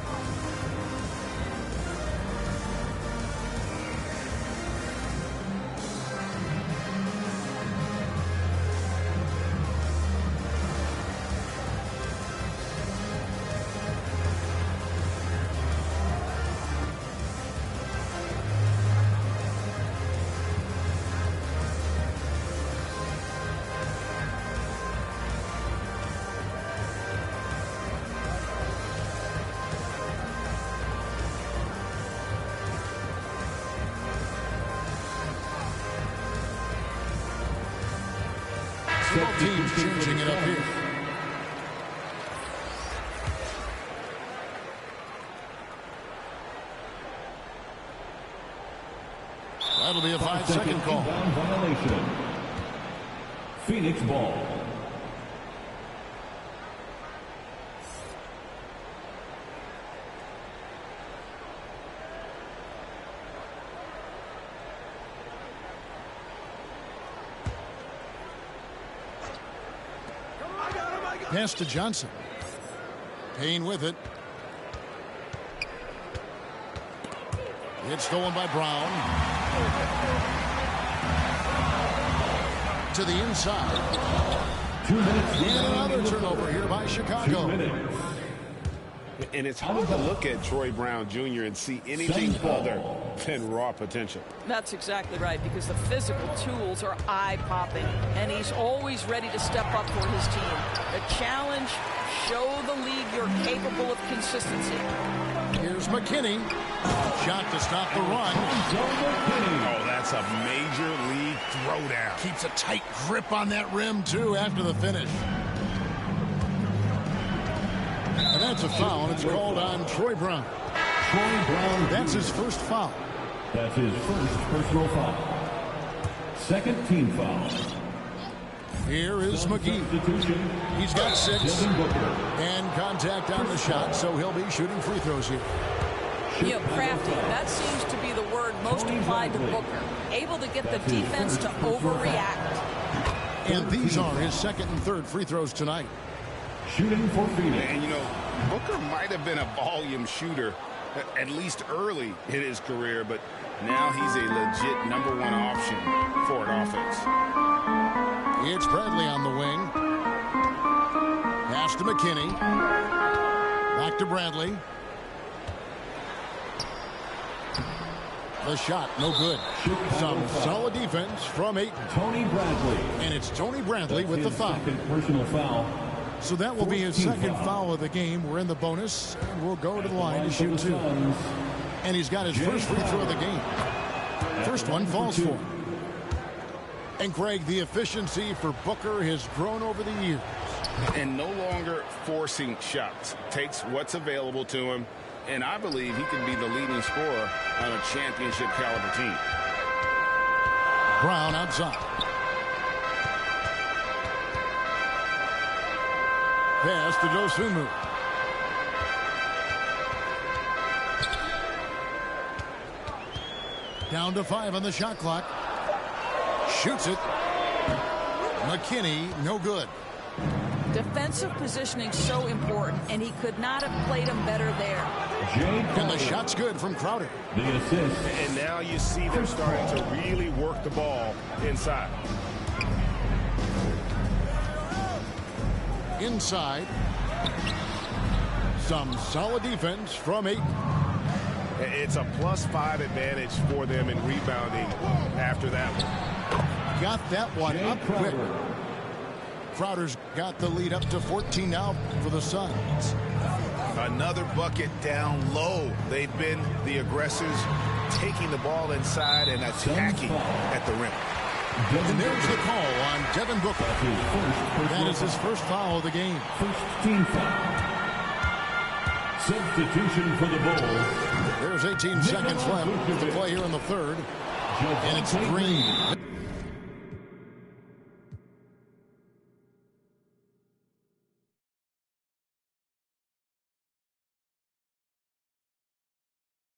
[SPEAKER 2] Both teams changing it up here. That'll be a 5-second call.
[SPEAKER 5] Violation. Phoenix ball.
[SPEAKER 2] Pass to Johnson. Payne with it. It's stolen by Brown. To the inside.
[SPEAKER 5] 2 minutes.
[SPEAKER 2] And another turnover here by Chicago.
[SPEAKER 5] 2 minutes.
[SPEAKER 3] And it's hard to look at Troy Brown Jr. and see anything other than raw potential.
[SPEAKER 4] That's exactly right, because the physical tools are eye-popping, and he's always ready to step up for his team. The challenge, show the league you're capable of consistency.
[SPEAKER 2] Here's McKinney. Shot to stop the run.
[SPEAKER 3] Oh, that's a major league throwdown.
[SPEAKER 2] Keeps a tight grip on that rim, too, after the finish. And that's a foul, and it's called on Troy Brown.
[SPEAKER 5] Troy Brown.
[SPEAKER 2] That's his first foul.
[SPEAKER 5] That's his first personal foul. Second team foul.
[SPEAKER 2] Here is McGee.
[SPEAKER 5] Substitution.
[SPEAKER 2] He's got 6.
[SPEAKER 5] Devin Booker.
[SPEAKER 2] And contact on the shot, so he'll be shooting free throws here.
[SPEAKER 4] You know, crafty, that seems to be the word most applied to Booker. Able to get the defense to overreact.
[SPEAKER 2] And these are his second and third free throws tonight.
[SPEAKER 5] Shooting for Phoenix.
[SPEAKER 3] And, you know, Booker might have been a volume shooter, at least early in his career, but now he's a legit #1 option for an offense.
[SPEAKER 2] It's Bradley on the wing. Pass to McKinney. Back to Bradley. The shot, no good. Some solid defense from Ayton.
[SPEAKER 5] Tony Bradley.
[SPEAKER 2] And it's Tony Bradley with the foul.
[SPEAKER 5] Second personal foul.
[SPEAKER 2] So that will be his second foul of the game. We're in the bonus, and we'll go to the line to shoot 2. And he's got his first free throw of the game. First one falls for him. And Greg, the efficiency for Booker has grown over the years.
[SPEAKER 3] And no longer forcing shots. Takes what's available to him. And I believe he can be the leading scorer on a championship caliber team.
[SPEAKER 2] Brown outside. Pass to Dosunmu. Down to 5 on the shot clock. Shoots it. McKinney, no good.
[SPEAKER 4] Defensive positioning so important, and he could not have played him better there.
[SPEAKER 2] And the shot's good from Crowder.
[SPEAKER 5] The assist.
[SPEAKER 3] And now you see them starting to really work the ball inside.
[SPEAKER 2] Inside. Some solid defense from Ayton.
[SPEAKER 3] It's a +5 advantage for them in rebounding after that one.
[SPEAKER 2] Got that one up quick. Crowder's got the lead up to 14 now for the Suns.
[SPEAKER 3] Another bucket down low. They've been the aggressors, taking the ball inside and attacking at the rim.
[SPEAKER 2] And there's the call on Devin Booker. That is his first foul of the game.
[SPEAKER 5] First team foul. Substitution for the Bulls.
[SPEAKER 2] There's 18 seconds left to play here in the third. And it's Green.